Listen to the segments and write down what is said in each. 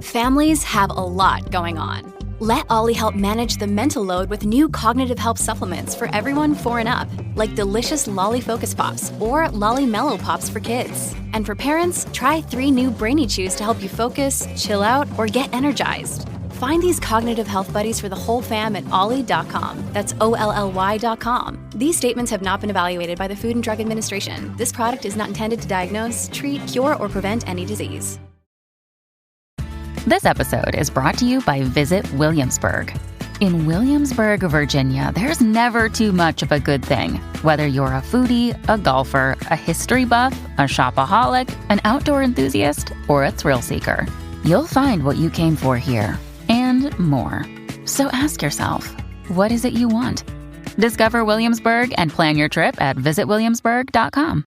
Families have a lot going on. Let Ollie help manage the mental load with new cognitive help supplements for everyone 4 and up, like delicious Lolly Focus Pops or Lolly Mellow Pops for kids. And for parents, try 3 new Brainy Chews to help you focus, chill out, or get energized. Find these cognitive health buddies for the whole fam at ollie.com. That's OLLY.com. These statements have not been evaluated by the Food and Drug Administration. This product is not intended to diagnose, treat, cure, or prevent any disease. This episode is brought to you by Visit Williamsburg. In Williamsburg, Virginia, there's never too much of a good thing. Whether you're a foodie, a golfer, a history buff, a shopaholic, an outdoor enthusiast, or a thrill seeker, you'll find what you came for here and more. So ask yourself, what is it you want? Discover Williamsburg and plan your trip at visitwilliamsburg.com.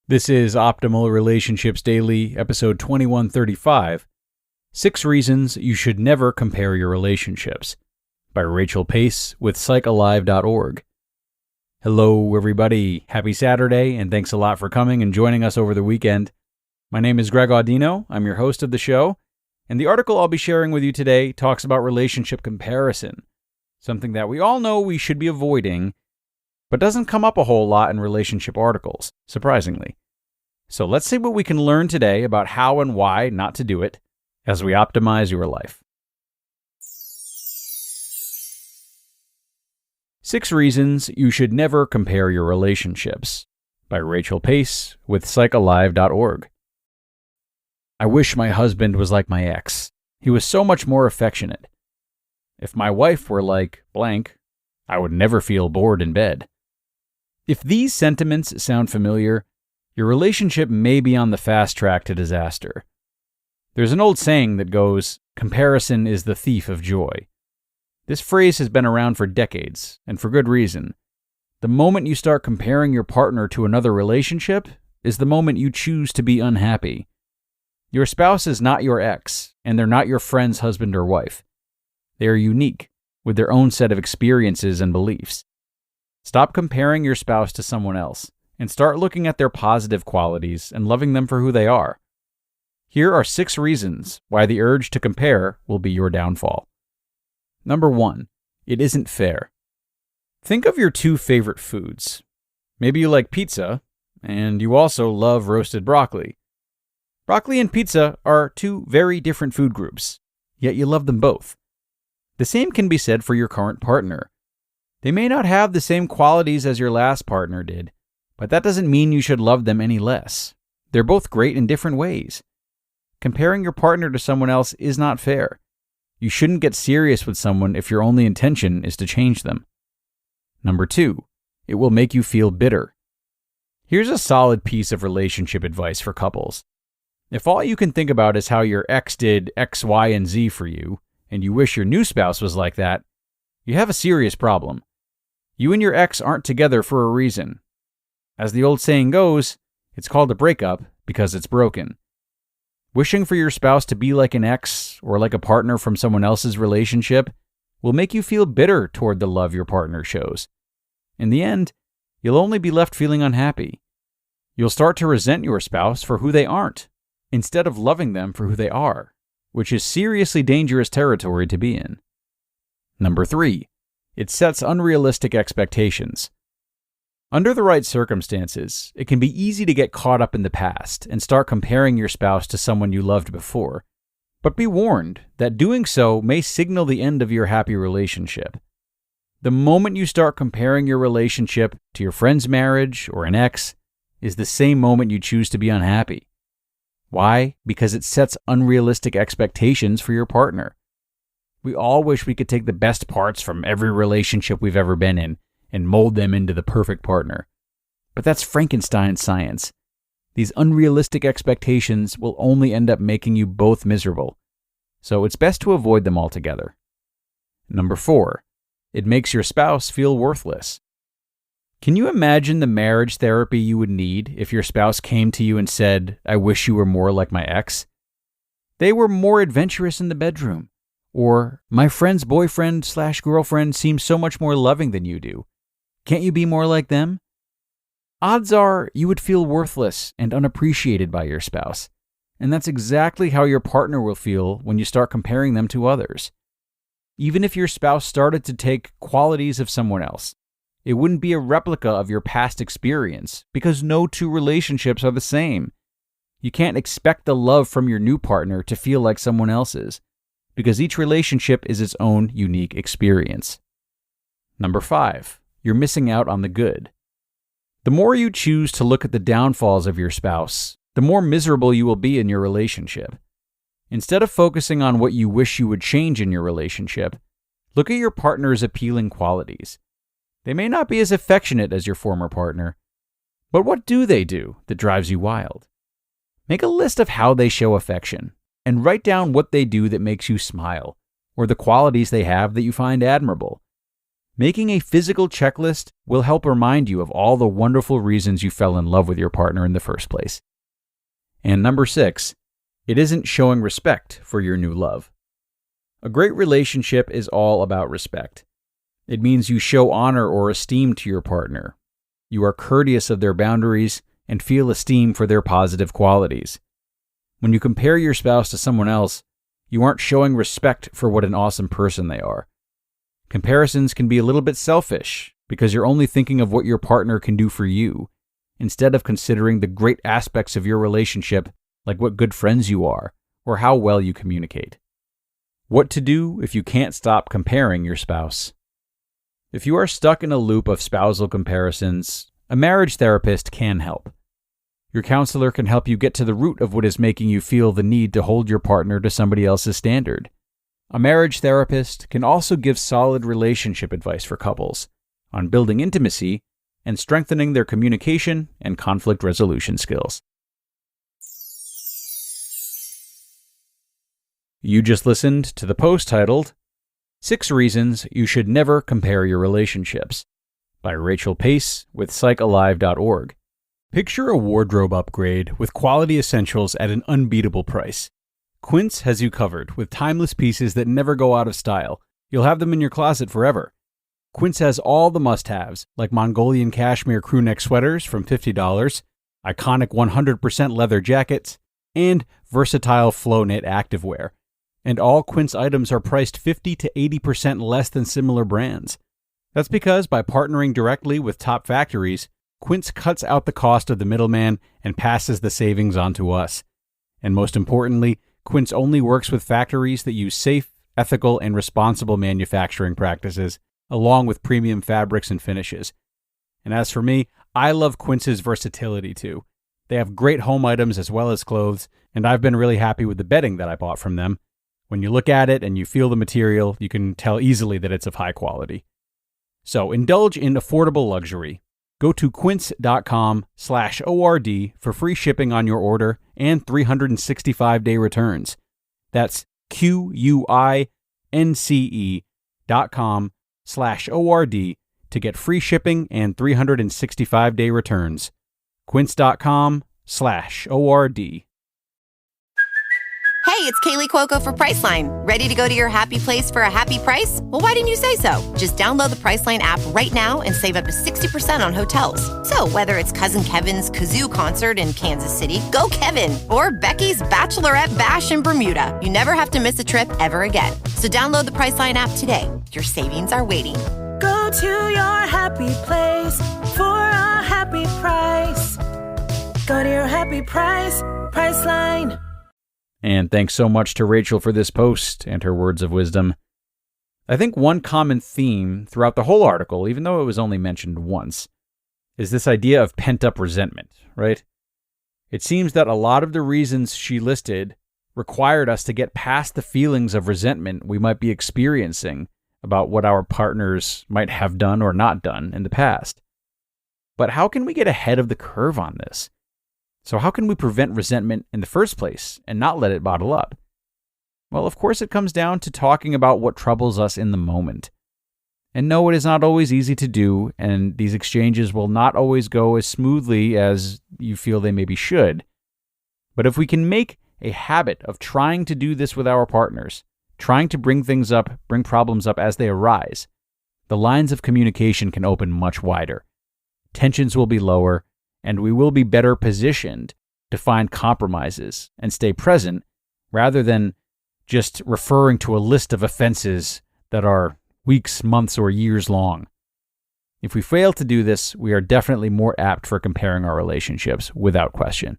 This is Optimal Relationships Daily, episode 2135. 6 Reasons You Should Never Compare Your Relationships, by Rachael Pace with psychalive.org. Hello, everybody. Happy Saturday, and thanks a lot for coming and joining us over the weekend. My name is Greg Audino. I'm your host of the show, and the article I'll be sharing with you today talks about relationship comparison, something that we all know we should be avoiding, but doesn't come up a whole lot in relationship articles, surprisingly. So let's see what we can learn today about how and why not to do it as we optimize your life. 6 Reasons You Should Never Compare Your Relationships, by Rachael Pace with psychalive.org. I wish my husband was like my ex. He was so much more affectionate. If my wife were like blank, I would never feel bored in bed. If these sentiments sound familiar, your relationship may be on the fast track to disaster. There's an old saying that goes, comparison is the thief of joy. This phrase has been around for decades, and for good reason. The moment you start comparing your partner to another relationship is the moment you choose to be unhappy. Your spouse is not your ex, and they're not your friend's husband or wife. They are unique, with their own set of experiences and beliefs. Stop comparing your spouse to someone else, and start looking at their positive qualities and loving them for who they are. Here are 6 reasons why the urge to compare will be your downfall. Number 1, it isn't fair. Think of your 2 favorite foods. Maybe you like pizza, and you also love roasted broccoli. Broccoli and pizza are 2 very different food groups, yet you love them both. The same can be said for your current partner. They may not have the same qualities as your last partner did, but that doesn't mean you should love them any less. They're both great in different ways. Comparing your partner to someone else is not fair. You shouldn't get serious with someone if your only intention is to change them. Number 2, it will make you feel bitter. Here's a solid piece of relationship advice for couples. If all you can think about is how your ex did X, Y, and Z for you, and you wish your new spouse was like that, you have a serious problem. You and your ex aren't together for a reason. As the old saying goes, it's called a breakup because it's broken. Wishing for your spouse to be like an ex or like a partner from someone else's relationship will make you feel bitter toward the love your partner shows. In the end, you'll only be left feeling unhappy. You'll start to resent your spouse for who they aren't, instead of loving them for who they are, which is seriously dangerous territory to be in. Number 3, it sets unrealistic expectations. Under the right circumstances, it can be easy to get caught up in the past and start comparing your spouse to someone you loved before. But be warned that doing so may signal the end of your happy relationship. The moment you start comparing your relationship to your friend's marriage or an ex is the same moment you choose to be unhappy. Why? Because it sets unrealistic expectations for your partner. We all wish we could take the best parts from every relationship we've ever been in and mold them into the perfect partner. But that's Frankenstein science. These unrealistic expectations will only end up making you both miserable. So it's best to avoid them altogether. Number 4, it makes your spouse feel worthless. Can you imagine the marriage therapy you would need if your spouse came to you and said, "I wish you were more like my ex"? They were more adventurous in the bedroom. Or, "My friend's boyfriend/girlfriend seems so much more loving than you do. Can't you be more like them?" Odds are you would feel worthless and unappreciated by your spouse, and that's exactly how your partner will feel when you start comparing them to others. Even if your spouse started to take qualities of someone else, it wouldn't be a replica of your past experience because no two relationships are the same. You can't expect the love from your new partner to feel like someone else's because each relationship is its own unique experience. Number 5, you're missing out on the good. The more you choose to look at the downfalls of your spouse, the more miserable you will be in your relationship. Instead of focusing on what you wish you would change in your relationship, look at your partner's appealing qualities. They may not be as affectionate as your former partner, but what do they do that drives you wild? Make a list of how they show affection, and write down what they do that makes you smile, or the qualities they have that you find admirable. Making a physical checklist will help remind you of all the wonderful reasons you fell in love with your partner in the first place. And number 6, it isn't showing respect for your new love. A great relationship is all about respect. It means you show honor or esteem to your partner. You are courteous of their boundaries and feel esteem for their positive qualities. When you compare your spouse to someone else, you aren't showing respect for what an awesome person they are. Comparisons can be a little bit selfish because you're only thinking of what your partner can do for you, instead of considering the great aspects of your relationship, like what good friends you are, or how well you communicate. What to do if you can't stop comparing your spouse. If you are stuck in a loop of spousal comparisons, a marriage therapist can help. Your counselor can help you get to the root of what is making you feel the need to hold your partner to somebody else's standard. A marriage therapist can also give solid relationship advice for couples on building intimacy and strengthening their communication and conflict resolution skills. You just listened to the post titled 6 Reasons You Should Never Compare Your Relationships by Rachael Pace with psychalive.org. Picture a wardrobe upgrade with quality essentials at an unbeatable price. Quince has you covered with timeless pieces that never go out of style. You'll have them in your closet forever. Quince has all the must-haves, like Mongolian cashmere crewneck sweaters from $50, iconic 100% leather jackets, and versatile flow knit activewear. And all Quince items are priced 50 to 80% less than similar brands. That's because by partnering directly with top factories, Quince cuts out the cost of the middleman and passes the savings on to us. And most importantly, Quince only works with factories that use safe, ethical, and responsible manufacturing practices, along with premium fabrics and finishes. And as for me, I love Quince's versatility too. They have great home items as well as clothes, and I've been really happy with the bedding that I bought from them. When you look at it and you feel the material, you can tell easily that it's of high quality. So indulge in affordable luxury. Go to quince.com/ORD for free shipping on your order and 365-day returns. That's QUINCE.com/ORD to get free shipping and 365-day returns. Quince.com/ORD. Hey, it's Kaylee Cuoco for Priceline. Ready to go to your happy place for a happy price? Well, why didn't you say so? Just download the Priceline app right now and save up to 60% on hotels. So whether it's Cousin Kevin's Kazoo Concert in Kansas City, go Kevin, or Becky's Bachelorette Bash in Bermuda, you never have to miss a trip ever again. So download the Priceline app today. Your savings are waiting. Go to your happy place for a happy price. Go to your happy price, Priceline. And thanks so much to Rachael for this post and her words of wisdom. I think one common theme throughout the whole article, even though it was only mentioned once, is this idea of pent-up resentment, right? It seems that a lot of the reasons she listed required us to get past the feelings of resentment we might be experiencing about what our partners might have done or not done in the past. But how can we get ahead of the curve on this? So how can we prevent resentment in the first place and not let it bottle up? Well, of course, it comes down to talking about what troubles us in the moment. And no, it is not always easy to do, and these exchanges will not always go as smoothly as you feel they maybe should. But if we can make a habit of trying to do this with our partners, trying to bring problems up as they arise, the lines of communication can open much wider. Tensions will be lower, and we will be better positioned to find compromises and stay present rather than just referring to a list of offenses that are weeks, months, or years long. If we fail to do this, we are definitely more apt for comparing our relationships without question.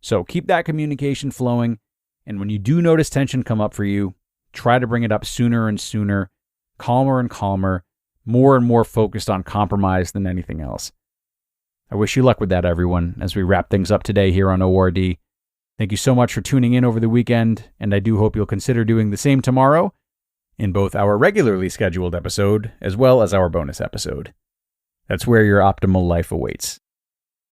So keep that communication flowing, and when you do notice tension come up for you, try to bring it up sooner and sooner, calmer and calmer, more and more focused on compromise than anything else. I wish you luck with that, everyone, as we wrap things up today here on ORD. Thank you so much for tuning in over the weekend, and I do hope you'll consider doing the same tomorrow in both our regularly scheduled episode as well as our bonus episode. That's where your optimal life awaits.